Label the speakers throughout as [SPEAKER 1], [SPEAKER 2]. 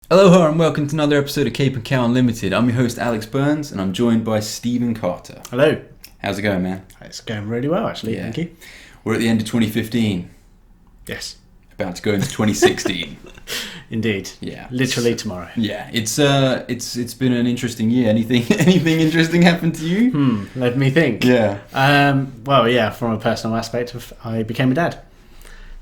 [SPEAKER 1] Aloha and welcome to another episode of Cape and Cowl Unlimited. I'm your host Alex Burns and I'm joined by Stephen Carter.
[SPEAKER 2] Hello.
[SPEAKER 1] How's it going, man?
[SPEAKER 2] It's going really well, actually.
[SPEAKER 1] Yeah.
[SPEAKER 2] Thank you.
[SPEAKER 1] We're at the end of 2015.
[SPEAKER 2] Yes.
[SPEAKER 1] About to go into 2016.
[SPEAKER 2] Indeed.
[SPEAKER 1] Yeah.
[SPEAKER 2] Literally tomorrow.
[SPEAKER 1] Yeah. It's been an interesting year. Anything interesting happened to you?
[SPEAKER 2] Let me think.
[SPEAKER 1] Yeah.
[SPEAKER 2] Well, yeah. From a personal aspect, I became a dad.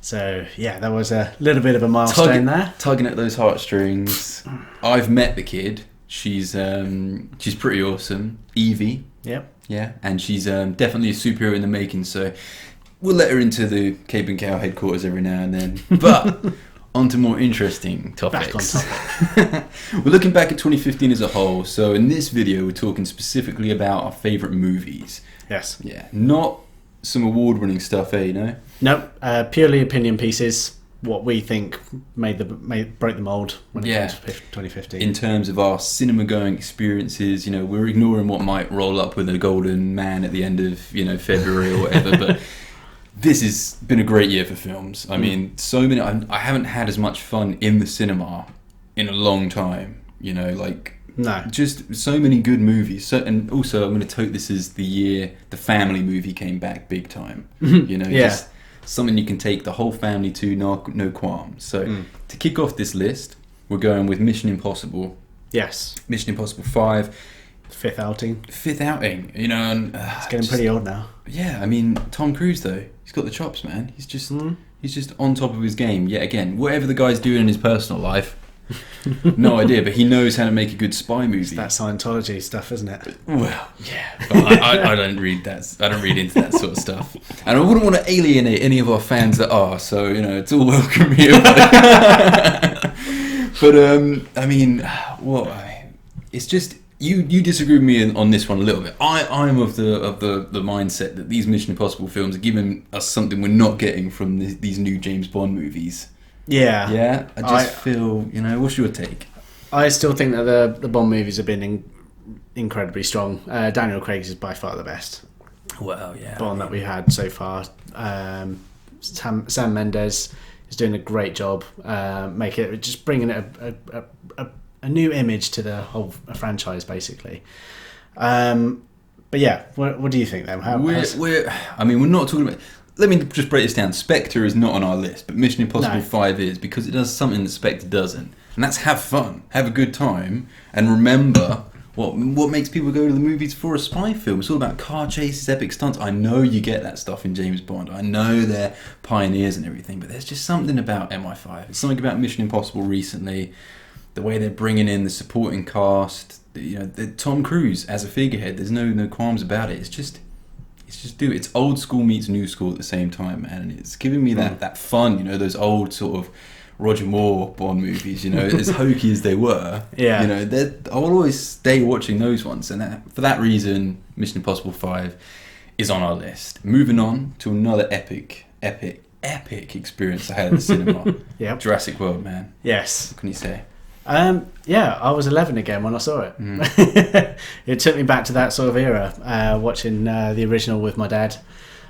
[SPEAKER 2] So yeah, that was a little bit of a milestone there.
[SPEAKER 1] Tugging at those heartstrings. I've met the kid. She's pretty awesome. Evie.
[SPEAKER 2] Yep.
[SPEAKER 1] Yeah, and she's definitely a superhero in the making, so we'll let her into the Cape and Cowl headquarters every now and then. But on to more interesting topics.
[SPEAKER 2] Back on topic.
[SPEAKER 1] We're looking back at 2015 as a whole, so in this video we're talking specifically about our favourite movies.
[SPEAKER 2] Yes.
[SPEAKER 1] Yeah, not some award-winning stuff, no?
[SPEAKER 2] Nope. Purely opinion pieces. What we think broke the mould when it comes to 2015.
[SPEAKER 1] In terms of our cinema-going experiences, we're ignoring what might roll up with a golden man at the end of, February or whatever, but this has been a great year for films. I mean, so many... I haven't had as much fun in the cinema in a long time,
[SPEAKER 2] No.
[SPEAKER 1] Just so many good movies. And also, I'm going to tote this as the year the family movie came back big time.
[SPEAKER 2] Yeah.
[SPEAKER 1] Just something you can take the whole family to, no qualms. So, to kick off this list, we're going with Mission Impossible.
[SPEAKER 2] Yes.
[SPEAKER 1] Mission Impossible 5.
[SPEAKER 2] Fifth outing.
[SPEAKER 1] And
[SPEAKER 2] It's getting pretty old now.
[SPEAKER 1] Yeah, I mean, Tom Cruise though, he's got the chops, man. He's just on top of his game. Yet again, whatever the guy's doing in his personal life, no idea, but he knows how to make a good spy movie.
[SPEAKER 2] It's that Scientology stuff, isn't it?
[SPEAKER 1] Well, yeah, but I don't read that. I don't read into that sort of stuff, and I wouldn't want to alienate any of our fans that are. So it's all welcome here. But I mean, it's just you disagree with me on this one a little bit. I'm of the mindset that these Mission Impossible films are giving us something we're not getting from these new James Bond movies.
[SPEAKER 2] Yeah.
[SPEAKER 1] Yeah, I feel, what's your take?
[SPEAKER 2] I still think that the Bond movies have been incredibly strong. Daniel Craig's is by far the best
[SPEAKER 1] Well, yeah.
[SPEAKER 2] Bond that we had so far. Sam Mendes is doing a great job, just bringing it a new image to the whole franchise, basically. But yeah, what do you think then?
[SPEAKER 1] We're not talking about... Let me just break this down. Spectre is not on our list, but Mission Impossible 5 is, because it does something that Spectre doesn't. And that's have fun, have a good time, and remember what makes people go to the movies for a spy film. It's all about car chases, epic stunts. I know you get that stuff in James Bond. I know they're pioneers and everything, but there's just something about MI5. It's something about Mission Impossible recently, the way they're bringing in the supporting cast, Tom Cruise as a figurehead. There's no qualms about it. It's just it's old school meets new school at the same time, man, and it's giving me that fun, those old sort of Roger Moore Bond movies, as hokey as they were.
[SPEAKER 2] Yeah.
[SPEAKER 1] I will always stay watching those ones, and for that reason, Mission Impossible 5 is on our list. Moving on to another epic experience I had at the cinema.
[SPEAKER 2] Yep.
[SPEAKER 1] Jurassic World, man.
[SPEAKER 2] Yes.
[SPEAKER 1] What can you say?
[SPEAKER 2] Yeah, I was 11 again when I saw it. It took me back to that sort of era, watching the original with my dad.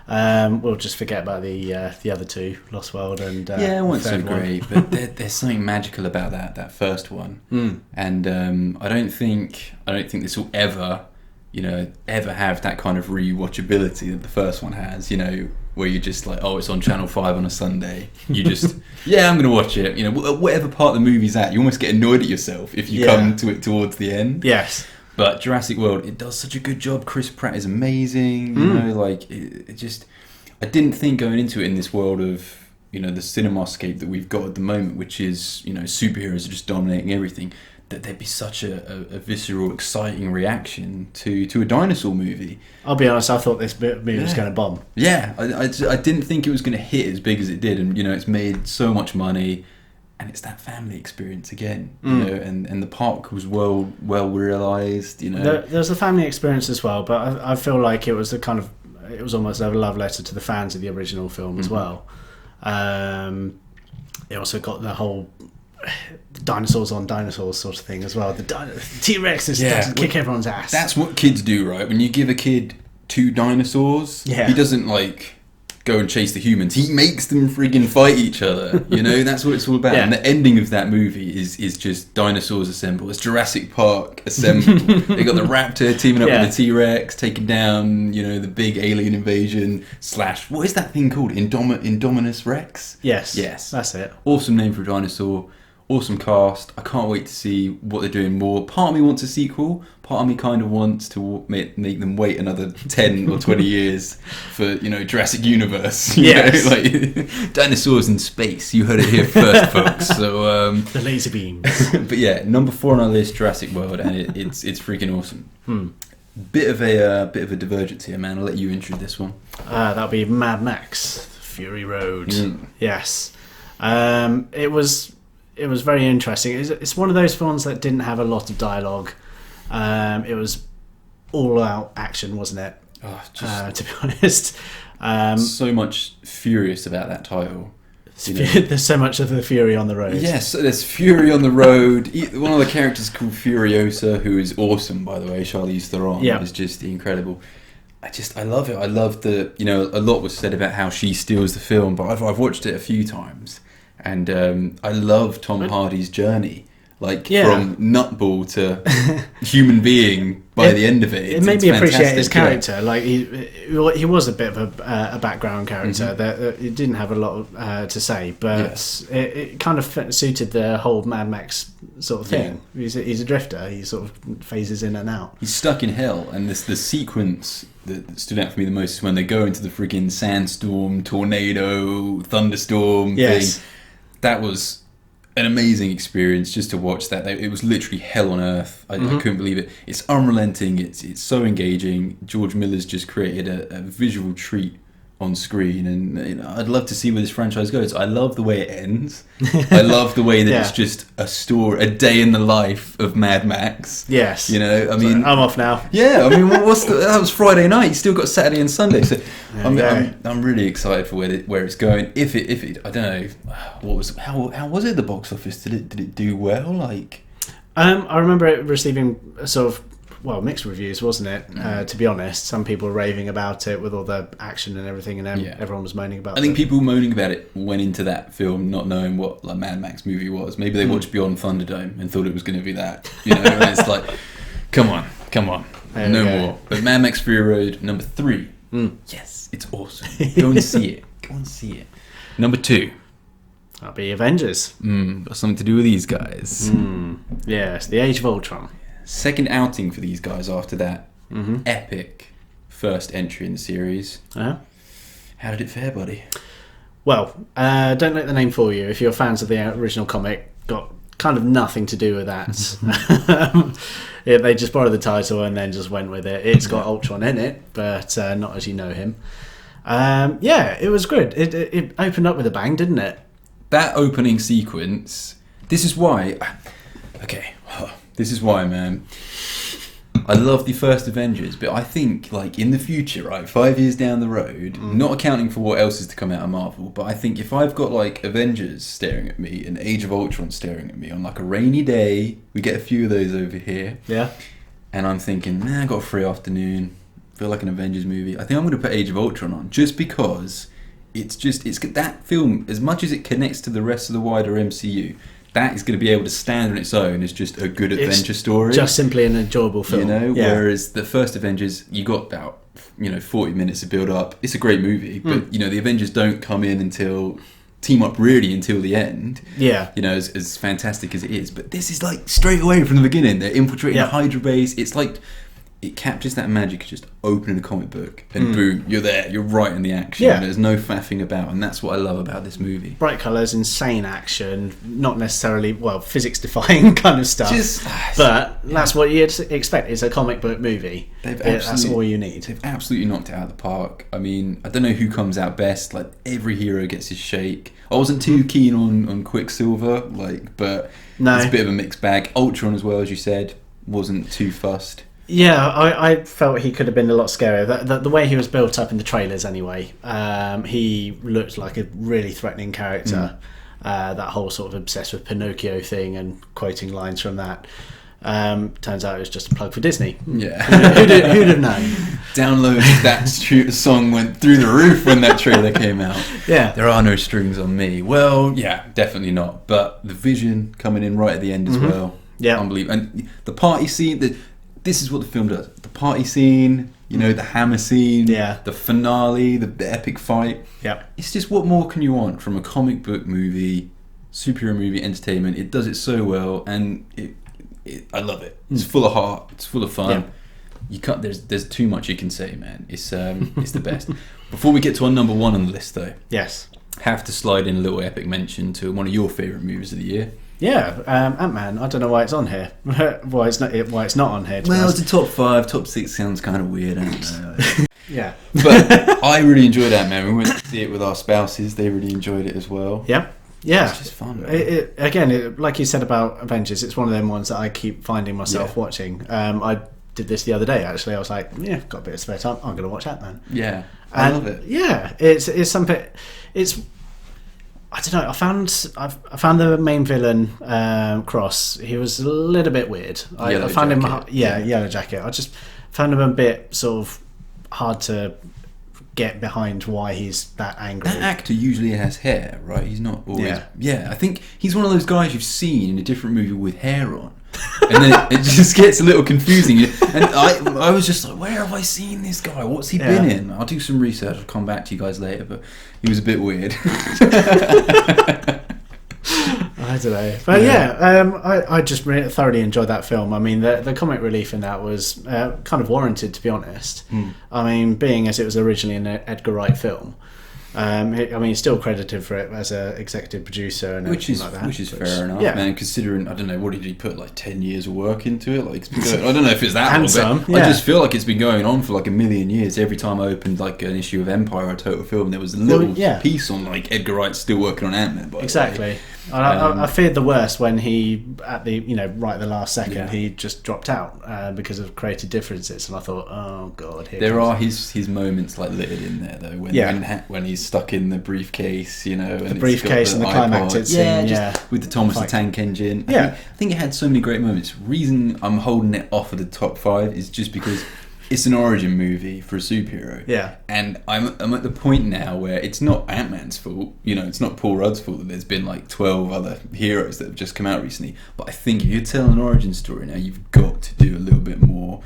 [SPEAKER 2] We'll just forget about the other two, Lost World and
[SPEAKER 1] it wasn't so great, but there's something magical about that first one. And I don't think this will ever have that kind of rewatchability that the first one has. Where you're just like, oh, it's on Channel 5 on a Sunday. You just, I'm going to watch it. Whatever part of the movie's at, you almost get annoyed at yourself if you come to it towards the end.
[SPEAKER 2] Yes.
[SPEAKER 1] But Jurassic World, it does such a good job. Chris Pratt is amazing. I didn't think going into it in this world of, the cinemascape that we've got at the moment, which is, superheroes are just dominating everything, that there'd be such a visceral, exciting reaction to a dinosaur movie.
[SPEAKER 2] I'll be honest, I thought this movie was going to bomb.
[SPEAKER 1] Yeah, I didn't think it was going to hit as big as it did, and it's made so much money, and it's that family experience again, and the park was well realised.
[SPEAKER 2] There's a family experience as well, but I feel like it was almost a love letter to the fans of the original film as well. It also got the whole dinosaurs on dinosaurs sort of thing as well. The T-Rex is starting to kick everyone's ass.
[SPEAKER 1] That's what kids do, right? When you give a kid two dinosaurs, he doesn't go and chase the humans. He makes them friggin' fight each other. You know, that's what it's all about. Yeah. And the ending of that movie is just dinosaurs assemble. It's Jurassic Park assembled. They got the raptor teaming up with the T-Rex, taking down, you know, the big alien invasion / what is that thing called? Indominus Rex?
[SPEAKER 2] Yes.
[SPEAKER 1] Yes.
[SPEAKER 2] That's it.
[SPEAKER 1] Awesome name for a dinosaur. Awesome cast. I can't wait to see what they're doing more. Part of me wants a sequel. Part of me kind of wants to make them wait another 10 or 20 years for, you know, Jurassic Universe.
[SPEAKER 2] Yes.
[SPEAKER 1] Like dinosaurs in space. You heard it here first, folks. So
[SPEAKER 2] the laser beams.
[SPEAKER 1] But yeah, number 4 on our list, Jurassic World, and it's freaking awesome. Bit of a divergence here, man. I'll let you intro this one.
[SPEAKER 2] That'll be Mad Max: Fury Road. Yes. It was very interesting. It's one of those films that didn't have a lot of dialogue. It was all out action, wasn't it? To be honest.
[SPEAKER 1] So much furious about that title.
[SPEAKER 2] There's so much of the fury on the road.
[SPEAKER 1] Yes, there's fury on the road. One of the characters called Furiosa, who is awesome, by the way. Charlize Theron is just incredible. I love it. I love you know, a lot was said about how she steals the film, but I've watched it a few times. And I love Tom Hardy's journey, from nutball to human being by the end of it.
[SPEAKER 2] It made me appreciate his character. Like he was a bit of a background character that he didn't have a lot to say, but it kind of suited the whole Mad Max sort of thing. Yeah. He's a drifter. He sort of phases in and out.
[SPEAKER 1] He's stuck in hell, and the sequence that stood out for me the most is when they go into the friggin' sandstorm, tornado, thunderstorm thing. That was an amazing experience just to watch that. It was literally hell on earth. I couldn't believe it. It's unrelenting. It's so engaging. George Miller's just created a visual treat on screen, and you know, I'd love to see where this franchise goes. I love the way it ends. I love the way that it's just a story, a day in the life of Mad Max.
[SPEAKER 2] Yes,
[SPEAKER 1] you know, I mean,
[SPEAKER 2] I'm off now.
[SPEAKER 1] Yeah, I mean, that was Friday night. You still got Saturday and Sunday, so I'm really excited for where it's going. If it, I don't know, how was it at the box office? Did it do well? Like,
[SPEAKER 2] I remember it receiving a sort of mixed reviews, wasn't it? To be honest, some people were raving about it with all the action and everything, and everyone was moaning about it.
[SPEAKER 1] I think people moaning about it went into that film not knowing what like Mad Max movie was. Maybe they watched Beyond Thunderdome and thought it was going to be that. You know, and it's like, come on, no more. But Mad Max Fury Road, number 3. Yes, it's awesome. Go and see it. Number 2.
[SPEAKER 2] That'll be Avengers.
[SPEAKER 1] Got something to do with these guys.
[SPEAKER 2] Yes, the Age of Ultron.
[SPEAKER 1] Second outing for these guys after that epic first entry in the series. How did it fare, buddy?
[SPEAKER 2] Well, don't let the name fool you. If you're fans of the original comic, got kind of nothing to do with that. They just borrowed the title and then just went with it. It's got Ultron in it, but not as you know him. It was good. It opened up with a bang, didn't it?
[SPEAKER 1] That opening sequence. This is why. This is why, man. I love the first Avengers, but I think, like, in the future, right, 5 years down the road, not accounting for what else is to come out of Marvel, but I think if I've got, like, Avengers staring at me and Age of Ultron staring at me on, like, a rainy day, we get a few of those over here.
[SPEAKER 2] Yeah.
[SPEAKER 1] And I'm thinking, man, I got a free afternoon, feel like an Avengers movie. I think I'm going to put Age of Ultron on, just because it's that film, as much as it connects to the rest of the wider MCU, that is going to be able to stand on its own as just a good adventure story.
[SPEAKER 2] Just simply an enjoyable film.
[SPEAKER 1] You know, whereas the first Avengers, you got about, 40 minutes to build up. It's a great movie, but, the Avengers don't come in team up really until the end.
[SPEAKER 2] Yeah.
[SPEAKER 1] As fantastic as it is. But this is like straight away from the beginning. They're infiltrating a Hydra base. It's like, it captures that magic of just opening a comic book and boom, you're there, you're right in the action.
[SPEAKER 2] Yeah.
[SPEAKER 1] There's no faffing about, and that's what I love about this movie.
[SPEAKER 2] Bright colours, insane action, not necessarily, physics defying kind of stuff. But that's what you'd expect. It's a comic book movie. That's all you need.
[SPEAKER 1] They've absolutely knocked it out of the park. I mean, I don't know who comes out best. Like, every hero gets his shake. I wasn't too keen on Quicksilver, but it's a bit of a mixed bag. Ultron as well, as you said, wasn't too fussed.
[SPEAKER 2] Yeah, I felt he could have been a lot scarier. The way he was built up in the trailers anyway, he looked like a really threatening character. That whole sort of obsessed with Pinocchio thing and quoting lines from that. Turns out it was just a plug for Disney.
[SPEAKER 1] Yeah.
[SPEAKER 2] Who'd have known?
[SPEAKER 1] Downloads that song went through the roof when that trailer came out.
[SPEAKER 2] Yeah.
[SPEAKER 1] There are no strings on me. Well, yeah, definitely not. But the vision coming in right at the end as well.
[SPEAKER 2] Yeah.
[SPEAKER 1] Unbelievable. And the party scene, this is what the film does. The party scene, the hammer scene, the finale, the epic fight.
[SPEAKER 2] Yeah.
[SPEAKER 1] It's just, what more can you want from a comic book movie, superhero movie entertainment? It does it so well, and I love it. It's full of heart. It's full of fun.
[SPEAKER 2] Yeah.
[SPEAKER 1] You can't. There's too much you can say, man. It's the best. Before we get to our number one on the list, though,
[SPEAKER 2] yes,
[SPEAKER 1] have to slide in a little epic mention to one of your favourite movies of the year.
[SPEAKER 2] Yeah, Ant-Man. I don't know why it's on here. Why it's not on here.
[SPEAKER 1] Well, it's a top 5, top 6 sounds kind of weird. I don't know.
[SPEAKER 2] Yeah,
[SPEAKER 1] but I really enjoyed Ant-Man. We went to see it with our spouses. They really enjoyed it as well.
[SPEAKER 2] Yeah. Yeah,
[SPEAKER 1] it's just fun.
[SPEAKER 2] Again, like you said about Avengers, it's one of them ones that I keep finding myself watching. I did this the other day, actually. I was like, got a bit of spare time. I'm going to watch Ant-Man.
[SPEAKER 1] Yeah, I love it.
[SPEAKER 2] Yeah, it's something. It's, I don't know. I found the main villain, Cross. He was a little bit weird. I found him. Yellow Jacket. I just found him a bit sort of hard to get behind why he's that angry.
[SPEAKER 1] That actor usually has hair, right? He's not always... Yeah, I think he's one of those guys you've seen in a different movie with hair on. And then it just gets a little confusing. And I was just like, where have I seen this guy? What's he been in? I'll do some research. I'll come back to you guys later. But he was a bit weird.
[SPEAKER 2] I don't know. But I just really thoroughly enjoyed that film. I mean, the comic relief in that was kind of warranted, to be honest. I mean, being as it was originally an Edgar Wright film. He's still credited for it as an executive producer and
[SPEAKER 1] which is
[SPEAKER 2] like that.
[SPEAKER 1] Which is fair enough, man. Considering, I don't know, what did he put, like 10 years of work into it? Like, I don't know if it's that long, but I just feel like it's been going on for like a million years. Every time I opened like an issue of Empire or Total Film, there was a little piece on like Edgar Wright still working on Ant-Man.
[SPEAKER 2] Exactly. I feared the worst when he, at the right at the last second, he just dropped out because of creative differences, and I thought, oh god.
[SPEAKER 1] There are his moments like littered in there though. When he's stuck in the briefcase, and
[SPEAKER 2] the briefcase and the climactic scene,
[SPEAKER 1] with the Thomas the Tank Engine. I think it had so many great moments. Reason I'm holding it off of the top 5 is just because it's an origin movie for a superhero.
[SPEAKER 2] Yeah.
[SPEAKER 1] And I'm at the point now where it's not Ant-Man's fault. It's not Paul Rudd's fault that there's been like 12 other heroes that have just come out recently. But I think if you're telling an origin story now, you've got to do a little bit more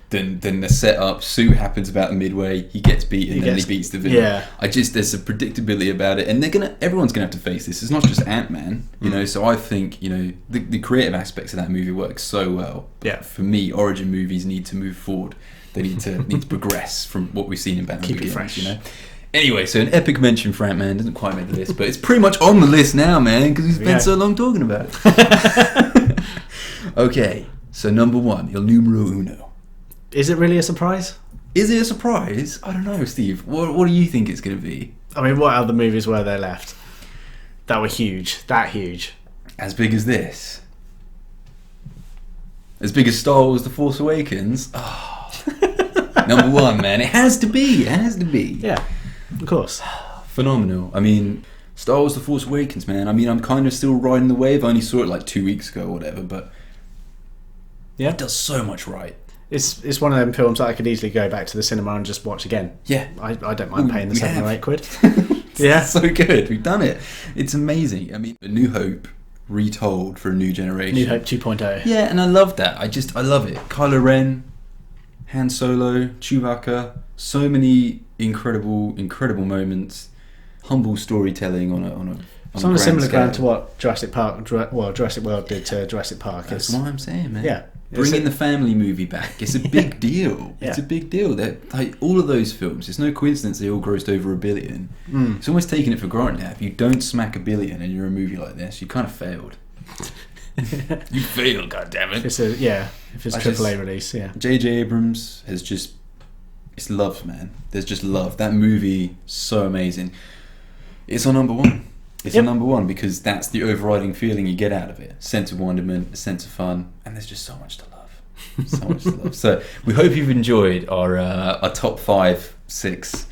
[SPEAKER 1] than the setup. Sue happens about midway, he gets beaten, and he beats the villain.
[SPEAKER 2] Yeah.
[SPEAKER 1] There's a predictability about it, and everyone's gonna have to face this. It's not just Ant-Man, So I think the creative aspects of that movie work so well.
[SPEAKER 2] Yeah.
[SPEAKER 1] For me, origin movies need to move forward. They need to progress from what we've seen in Batman
[SPEAKER 2] Keep it
[SPEAKER 1] Begins,
[SPEAKER 2] fresh.
[SPEAKER 1] Anyway, so an epic mention for Ant-Man doesn't quite make the list, but it's pretty much on the list now, man, because we've spent so long talking about it. Okay, so number 1, il numero uno.
[SPEAKER 2] Is it really a surprise?
[SPEAKER 1] Is it a surprise? I don't know, Steve. What do you think it's going to be?
[SPEAKER 2] I mean, what other movies were there left that were huge? That huge?
[SPEAKER 1] As big as this? As big as Star Wars The Force Awakens? Oh. Number 1, man. It has to be.
[SPEAKER 2] Yeah, of course.
[SPEAKER 1] Phenomenal. I mean, Star Wars The Force Awakens, man. I mean, I'm kind of still riding the wave. I only saw it like 2 weeks ago or whatever, but it does so much right.
[SPEAKER 2] It's one of them films that I could easily go back to the cinema and just watch again.
[SPEAKER 1] Yeah.
[SPEAKER 2] I don't mind paying the 7 or 8 quid.
[SPEAKER 1] It's so good. We've done it. It's amazing. I mean, A New Hope retold for a new generation.
[SPEAKER 2] New Hope 2.0.
[SPEAKER 1] Yeah, and I love that. I love it. Kylo Ren, Han Solo, Chewbacca, so many incredible moments, humble storytelling on a
[SPEAKER 2] it's on a similar ground to what Jurassic World did to Jurassic Park.
[SPEAKER 1] That's what I'm saying, man.
[SPEAKER 2] Yeah.
[SPEAKER 1] Bringing the family movie back. It's a big deal. It's a big deal. Like all of those films, it's no coincidence they all grossed over $1 billion. It's almost taking it for granted now. If you don't smack $1 billion and you're a movie like this, you kind of failed. You failed, goddammit.
[SPEAKER 2] If it's AAA release,
[SPEAKER 1] J.J. Abrams has just... It's love, man. There's just love. That movie, so amazing. It's on number 1. It's on number 1 because that's the overriding feeling you get out of it. A sense of wonderment, a sense of fun, and there's just so much to love. So we hope you've enjoyed our top 5, 6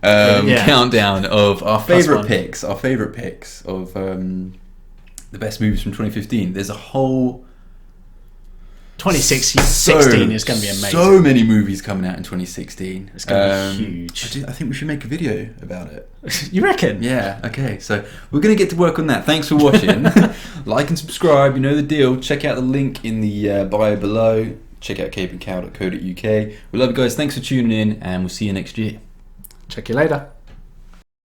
[SPEAKER 1] countdown of our favourite picks. Our favourite picks of the best movies from 2015. There's a whole
[SPEAKER 2] 2016 is going to be amazing.
[SPEAKER 1] So many movies coming out in 2016.
[SPEAKER 2] It's going to be huge.
[SPEAKER 1] I think we should make a video about it.
[SPEAKER 2] You reckon?
[SPEAKER 1] Yeah, okay. So we're going to get to work on that. Thanks for watching. Like and subscribe, you know the deal. Check out the link in the bio below. Check out capeandcowl.co.uk. We love you guys. Thanks for tuning in, and we'll see you next year.
[SPEAKER 2] Check you later.